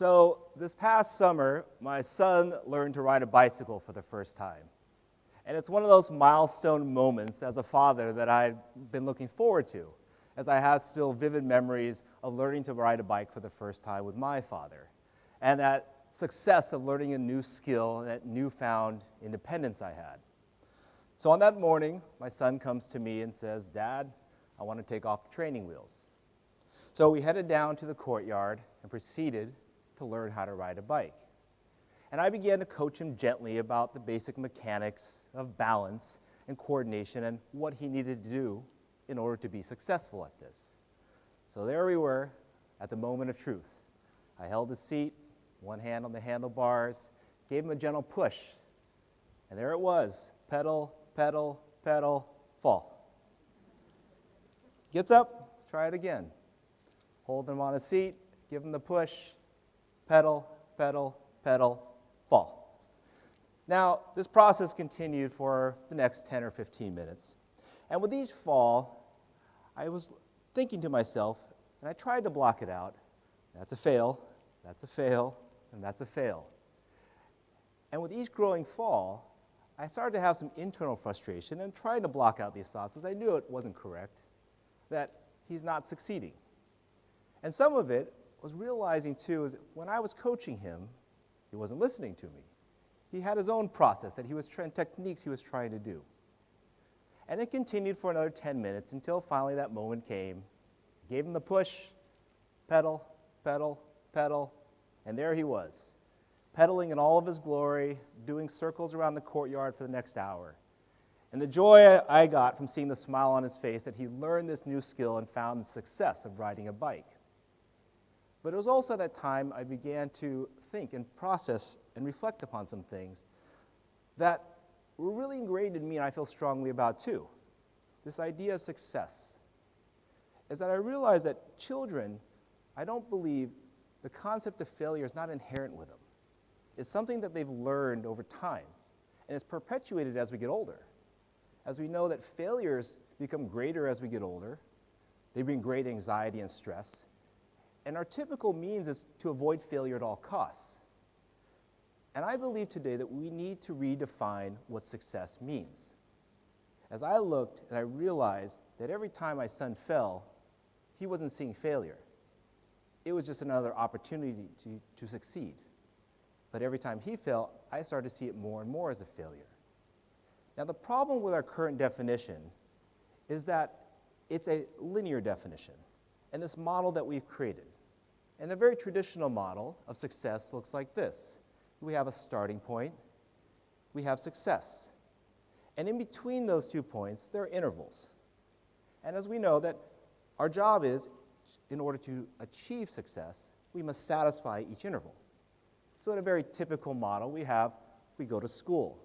So this past summer, my son learned to ride a bicycle for the first time. And it's one of those milestone moments as a father that I've been looking forward to, as I have still vivid memories of learning to ride a bike for the first time with my father, and that success of learning a new skill and that newfound independence I had. So on that morning, my son comes to me and says, "Dad, I want to take off the training wheels." So we headed down to the courtyard and proceeded to learn how to ride a bike. And I began to coach him gently about the basic mechanics of balance and coordination and what he needed to do in order to be successful at this. So there we were at the moment of truth. I held the seat, one hand on the handlebars, gave him a gentle push, and there it was, pedal, pedal, pedal, fall. Gets up, try it again. Hold him on a seat, give him the push, pedal, pedal, pedal, fall. Now, this process continued for the next 10 or 15 minutes. And with each fall, I was thinking to myself, and I tried to block it out, that's a fail, and that's a fail. And with each growing fall, I started to have some internal frustration and trying to block out these thoughts as I knew it wasn't correct, that he's not succeeding. And some of it was realizing too is when I was coaching him, he wasn't listening to me. He had his own process that he was techniques he was trying to do. And it continued for another 10 minutes until finally that moment came. Gave him the push, pedal, pedal, pedal, and there he was, pedaling in all of his glory, doing circles around the courtyard for the next hour. And the joy I got from seeing the smile on his face that he learned this new skill and found the success of riding a bike. But it was also at that time I began to think and process and reflect upon some things that were really ingrained in me and I feel strongly about too. This idea of success is that I realized that children, I don't believe the concept of failure is not inherent with them. It's something that they've learned over time, and it's perpetuated as we get older. As we know that failures become greater as we get older, they bring great anxiety and stress, and our typical means is to avoid failure at all costs. And I believe today that we need to redefine what success means. As I looked and I realized that every time my son fell, he wasn't seeing failure. It was just another opportunity to succeed. But every time he fell, I started to see it more and more as a failure. Now the problem with our current definition is that it's a linear definition. And this model that we've created. And a very traditional model of success looks like this. We have a starting point, we have success. And in between those 2 points, there are intervals. And as we know that our job is, in order to achieve success, we must satisfy each interval. So in a very typical model, we go to school,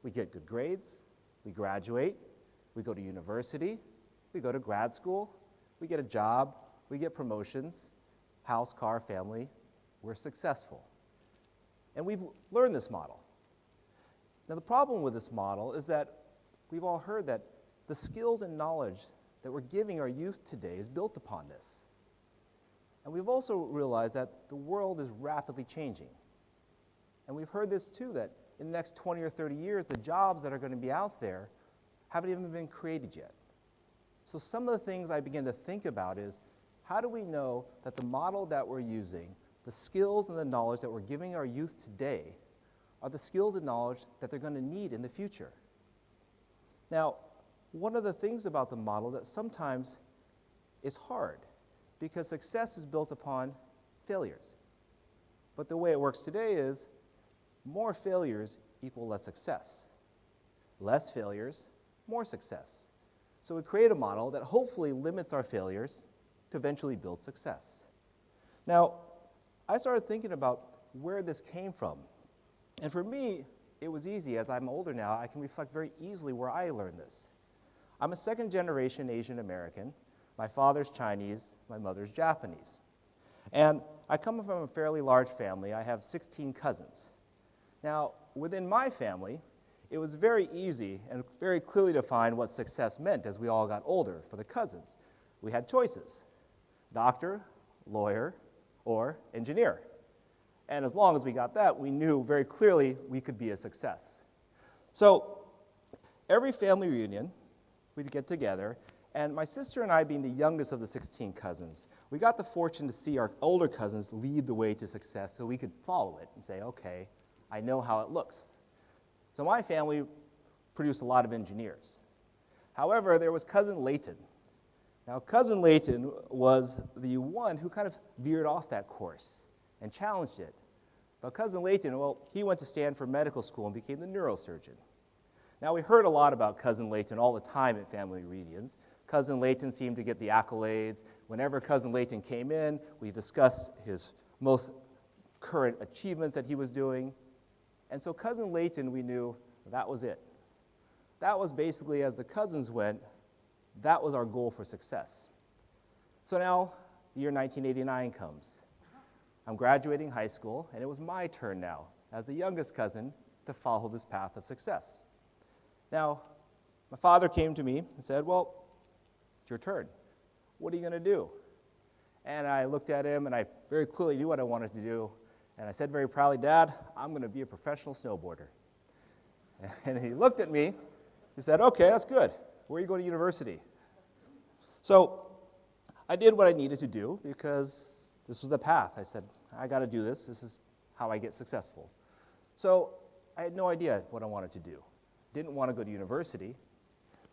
we get good grades, we graduate, we go to university, we go to grad school, we get a job, we get promotions, house, car, family, we're successful. And we've learned this model. Now the problem with this model is that we've all heard that the skills and knowledge that we're giving our youth today is built upon this. And we've also realized that the world is rapidly changing. And we've heard this too, that in the next 20 or 30 years, the jobs that are going to be out there haven't even been created yet. So some of the things I begin to think about is, how do we know that the model that we're using, the skills and the knowledge that we're giving our youth today, are the skills and knowledge that they're going to need in the future? Now, one of the things about the model that sometimes is hard, because success is built upon failures. But the way it works today is, more failures equal less success. Less failures, more success. So we create a model that hopefully limits our failures to eventually build success. Now, I started thinking about where this came from. And for me, it was easy. As I'm older now, I can reflect very easily where I learned this. I'm a second-generation Asian American. My father's Chinese, my mother's Japanese. And I come from a fairly large family. I have 16 cousins. Now, within my family, it was very easy and very clearly defined what success meant as we all got older for the cousins. We had choices: doctor, lawyer, or engineer. And as long as we got that, we knew very clearly we could be a success. So every family reunion, we'd get together, and my sister and I, being the youngest of the 16 cousins, we got the fortune to see our older cousins lead the way to success so we could follow it and say, okay, I know how it looks. So my family produced a lot of engineers. However, there was cousin Layton. Now, cousin Layton was the one who kind of veered off that course and challenged it. But cousin Layton, well, he went to Stanford Medical School and became the neurosurgeon. Now, we heard a lot about cousin Layton all the time at family reunions. Cousin Layton seemed to get the accolades. Whenever cousin Layton came in, we discussed his most current achievements that he was doing. And so cousin Layton, we knew that was it. That was basically, as the cousins went, that was our goal for success. So now, the year 1989 comes. I'm graduating high school, and it was my turn now, as the youngest cousin, to follow this path of success. Now, my father came to me and said, well, it's your turn. What are you going to do? And I looked at him, and I very clearly knew what I wanted to do. And I said very proudly, Dad, I'm going to be a professional snowboarder. And he looked at me. He said, okay, that's good. Where are you going to university? So I did what I needed to do because this was the path. I said, I got to do this. This is how I get successful. So I had no idea what I wanted to do. Didn't want to go to university.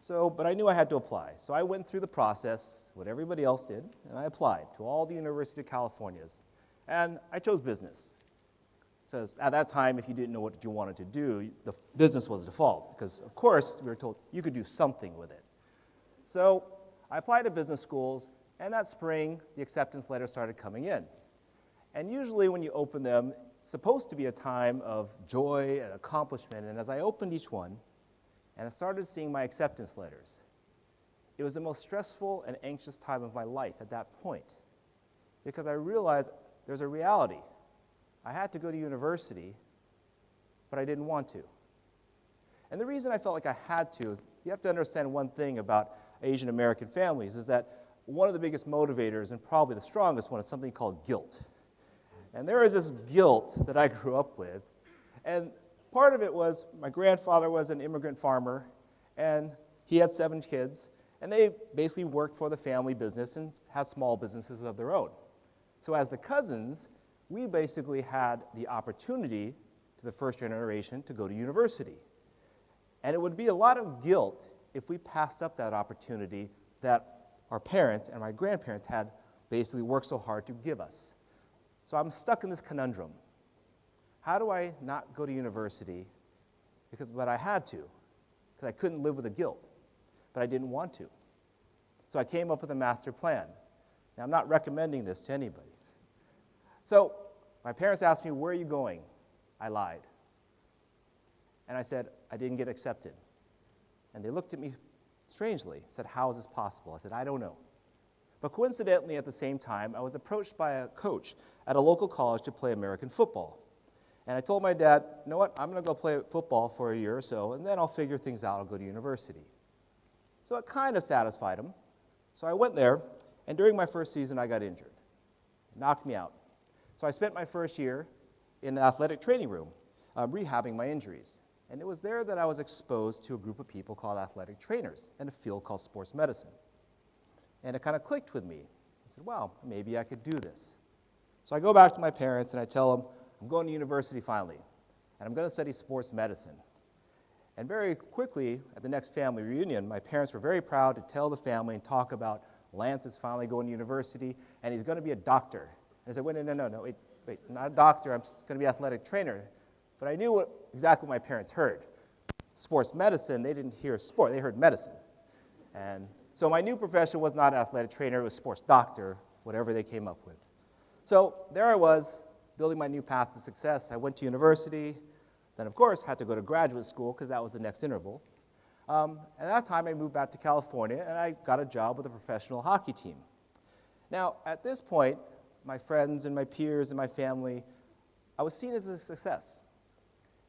But I knew I had to apply. So I went through the process, what everybody else did, and I applied to all the University of Californias. And I chose business. So at that time, if you didn't know what you wanted to do, the business was default, because of course we were told you could do something with it. So I applied to business schools, and that spring, the acceptance letters started coming in. And usually when you open them, it's supposed to be a time of joy and accomplishment, and as I opened each one, and I started seeing my acceptance letters, it was the most stressful and anxious time of my life at that point, because I realized there's a reality. I had to go to university, but I didn't want to. And the reason I felt like I had to is you have to understand one thing about Asian American families is that one of the biggest motivators, and probably the strongest one, is something called guilt. And there is this guilt that I grew up with. And part of it was my grandfather was an immigrant farmer, and he had 7 kids, and they basically worked for the family business and had small businesses of their own. So as the cousins, we basically had the opportunity to the first generation to go to university. And it would be a lot of guilt if we passed up that opportunity that our parents and my grandparents had basically worked so hard to give us. So I'm stuck in this conundrum. How do I not go to university? But I had to, because I couldn't live with the guilt, but I didn't want to. So I came up with a master plan. Now, I'm not recommending this to anybody. So my parents asked me, where are you going? I lied. And I said, I didn't get accepted. And they looked at me strangely, said, how is this possible? I said, I don't know. But coincidentally, at the same time, I was approached by a coach at a local college to play American football. And I told my dad, you know what, I'm going to go play football for a year or so, and then I'll figure things out. I'll go to university. So it kind of satisfied him. So I went there, and during my first season, I got injured. It knocked me out. So I spent my first year in an athletic training room, rehabbing my injuries. And it was there that I was exposed to a group of people called athletic trainers in a field called sports medicine. And it kind of clicked with me. I said, wow, maybe I could do this. So I go back to my parents and I tell them, I'm going to university finally, and I'm going to study sports medicine. And very quickly, at the next family reunion, my parents were very proud to tell the family and talk about Lance is finally going to university, and he's going to be a doctor. And I said, wait, no, wait, not a doctor, I'm just going to be an athletic trainer. But I knew exactly what my parents heard. Sports medicine, they didn't hear sport, they heard medicine. And so my new profession was not athletic trainer, it was sports doctor, whatever they came up with. So there I was, building my new path to success. I went to university, then of course had to go to graduate school because that was the next interval. At that time I moved back to California and I got a job with a professional hockey team. Now at this point, my friends and my peers and my family, I was seen as a success.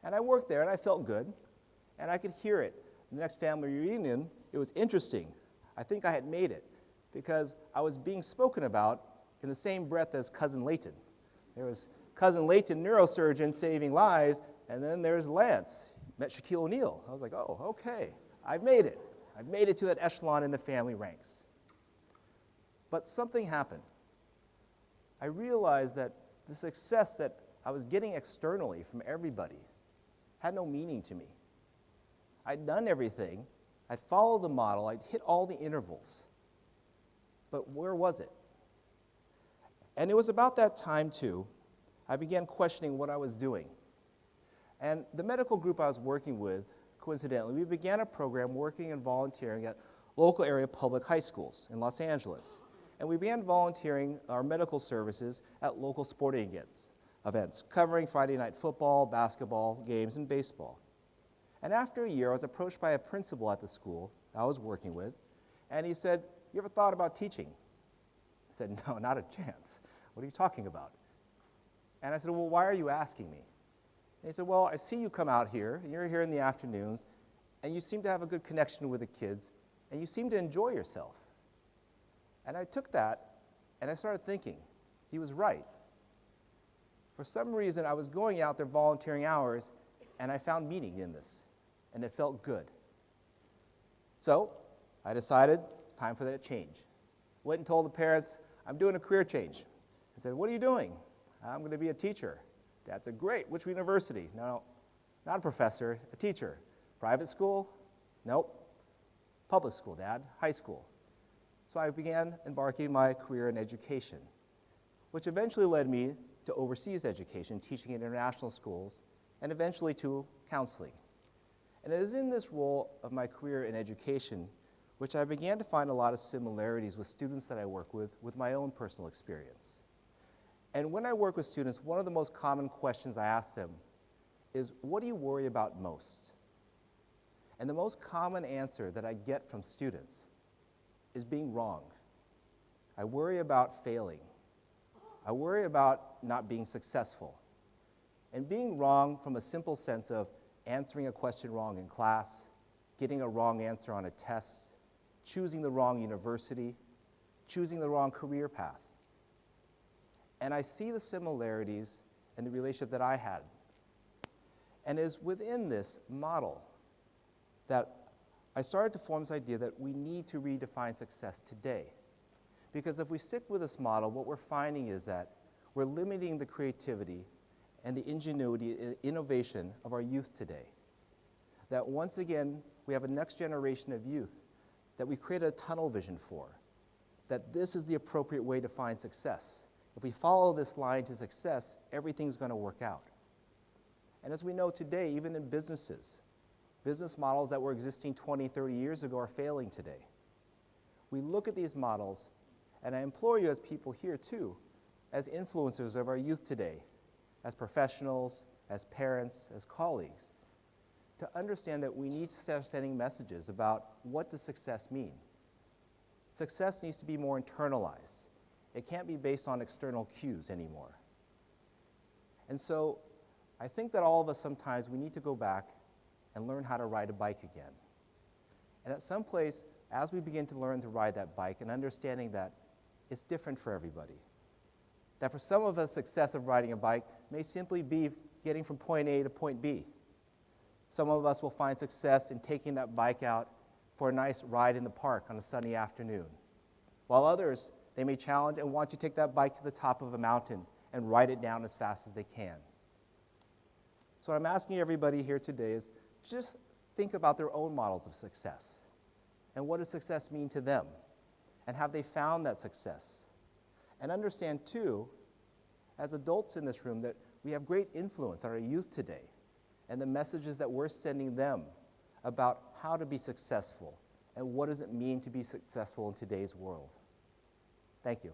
And I worked there and I felt good and I could hear it. The next family reunion, it was interesting. I think I had made it because I was being spoken about in the same breath as cousin Layton. There was cousin Layton, neurosurgeon, saving lives, and then there's Lance, met Shaquille O'Neal. I was like, oh, okay, I've made it. I've made it to that echelon in the family ranks. But something happened. I realized that the success that I was getting externally from everybody had no meaning to me. I'd done everything. I'd followed the model. I'd hit all the intervals. But where was it? And it was about that time, too, I began questioning what I was doing. And the medical group I was working with, coincidentally, we began a program working and volunteering at local area public high schools in Los Angeles. And we began volunteering our medical services at local sporting events, covering Friday night football, basketball games, and baseball. And after a year, I was approached by a principal at the school I was working with, and he said, "You ever thought about teaching?" I said, "No, not a chance. What are you talking about?" And I said, "Well, why are you asking me?" And he said, "Well, I see you come out here, and you're here in the afternoons, and you seem to have a good connection with the kids, and you seem to enjoy yourself." And I took that, and I started thinking, he was right. For some reason, I was going out there volunteering hours, and I found meaning in this, and it felt good. So I decided it's time for that change. Went and told the parents, "I'm doing a career change." I said, "What are you doing?" "I'm going to be a teacher." Dad said, "Great, which university?" "No, not a professor, a teacher." "Private school?" "Nope." "Public school, Dad, high school." So I began embarking my career in education, which eventually led me to overseas education, teaching in international schools, and eventually to counseling. And it is in this role of my career in education which I began to find a lot of similarities with students that I work with my own personal experience. And when I work with students, one of the most common questions I ask them is, "What do you worry about most?" And the most common answer that I get from students is being wrong. I worry about failing. I worry about not being successful. And being wrong from a simple sense of answering a question wrong in class, getting a wrong answer on a test, choosing the wrong university, choosing the wrong career path. And I see the similarities in the relationship that I had. And it is within this model that I started to form this idea that we need to redefine success today. Because if we stick with this model, what we're finding is that we're limiting the creativity and the ingenuity and innovation of our youth today. That once again, we have a next generation of youth that we created a tunnel vision for, that this is the appropriate way to find success. If we follow this line to success, everything's going to work out. And as we know today, even in businesses, business models that were existing 20, 30 years ago are failing today. We look at these models, and I implore you as people here too, as influencers of our youth today, as professionals, as parents, as colleagues, to understand that we need to start sending messages about what does success mean. Success needs to be more internalized. It can't be based on external cues anymore. And so I think that all of us sometimes we need to go back and learn how to ride a bike again. And at some place, as we begin to learn to ride that bike and understanding that it's different for everybody, that for some of us, success of riding a bike may simply be getting from point A to point B. Some of us will find success in taking that bike out for a nice ride in the park on a sunny afternoon, while others, they may challenge and want to take that bike to the top of a mountain and ride it down as fast as they can. So what I'm asking everybody here today is just think about their own models of success. And what does success mean to them? And have they found that success? And understand, too, as adults in this room, that we have great influence on our youth today and the messages that we're sending them about how to be successful and what does it mean to be successful in today's world. Thank you.